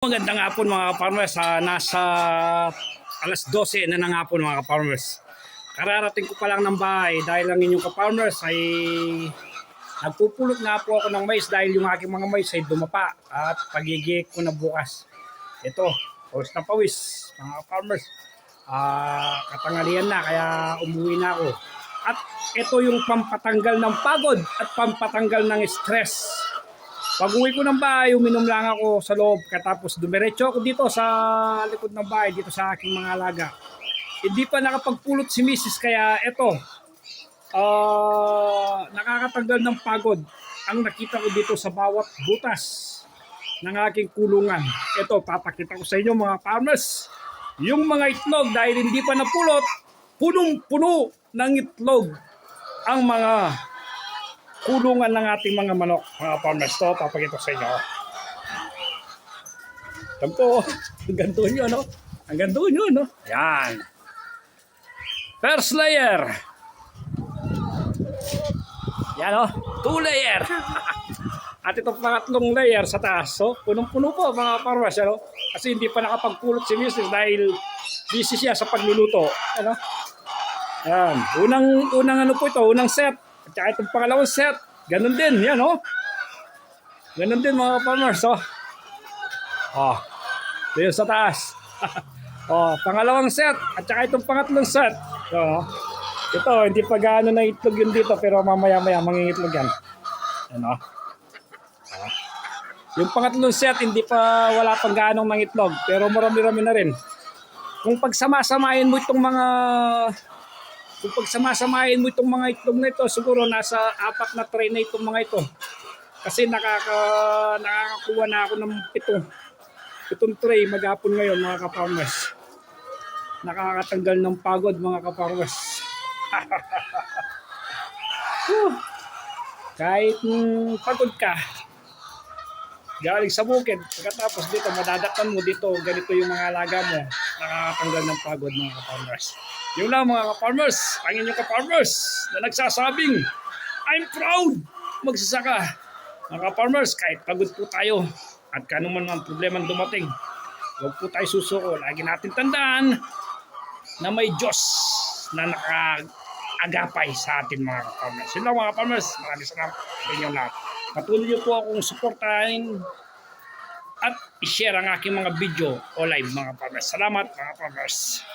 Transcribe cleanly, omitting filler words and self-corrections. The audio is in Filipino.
Magandang hapon mga farmers, nasa alas 12 na ng hapon mga farmers. Kararating ko pa lang ng bahay dahil ang inyong ka-farmers ay nagpupulot nga po ako ng mais dahil yung aking mga mais ay dumapa at pagigik ko na bukas. Ito, pawis na pawis mga farmers. Katanghalian na kaya umuwi na ako. At ito yung pampatanggal ng pagod at pampatanggal ng stress. Pag uwi ko ng bahay, uminom lang ako sa loob. Katapos dumiretso ako dito sa likod ng bahay, dito sa aking mga alaga. Hindi pa nakapagpulot si Mrs. Kaya ito, nakakatanggal ng pagod. Ang nakita ko dito sa bawat butas ng aking kulungan. Ito, papakita ko sa inyo mga farmers. Yung mga itlog dahil hindi pa napulot, punong-puno ng itlog ang mga kulungan ng ating mga manok, mga farmers. To, papakita ko sa inyo. Ito po, ang ganda nyo, no? Ang ganda nyo, no? Yan. First layer. Yan, no? 2 layer. At itong pangatlong layer sa taas. So, punong-puno po, mga farmers, no? Kasi hindi pa nakapagpulot si Mrs. dahil busy siya sa pagluluto. Ano? Yan. Unang ano po ito, unang set. At saka itong pangalawang set, ganun din, yan oh. Ganun din mga farmers, oh. Oh, dito sa taas. Oh, pangalawang set, at saka itong pangatlong set. Oh. Ito, hindi pa gaano na itlog yun dito, pero mamaya-maya mangingitlog yan. Yan oh. Oh. Yung pangatlong set, hindi pa wala pang gaanong mangitlog, pero marami-rami na rin. Kung pagsama-samahin mo itong mga itlog na ito, siguro nasa 4 na tray na itong mga ito. Kasi nakakakuha na ako ng 7 tray maghapon ngayon mga ka-farmers. Nakakatanggal ng pagod mga ka-farmers. Kahit pagod ka, galing sa bukid, pagkatapos dito madadaktan mo dito, ganito yung mga alaga mo, nakakatanggal ng pagod mga ka-farmers. Yun lang mga ka-farmers, ang inyong ka-farmers na nagsasabing I'm proud magsasaka. Mga ka-farmers, kahit pagod po tayo at kano man ang problema dumating, huwag po tayo susuko. Lagi natin tandaan na may Diyos na nakaagapay sa atin mga ka-farmers. Yun lang mga ka-farmers, maraming salamat sa inyo lahat. Patuloy niyo po akong suportahin at i-share ang aking mga video o live mga ka-farmers. Salamat mga ka-farmers.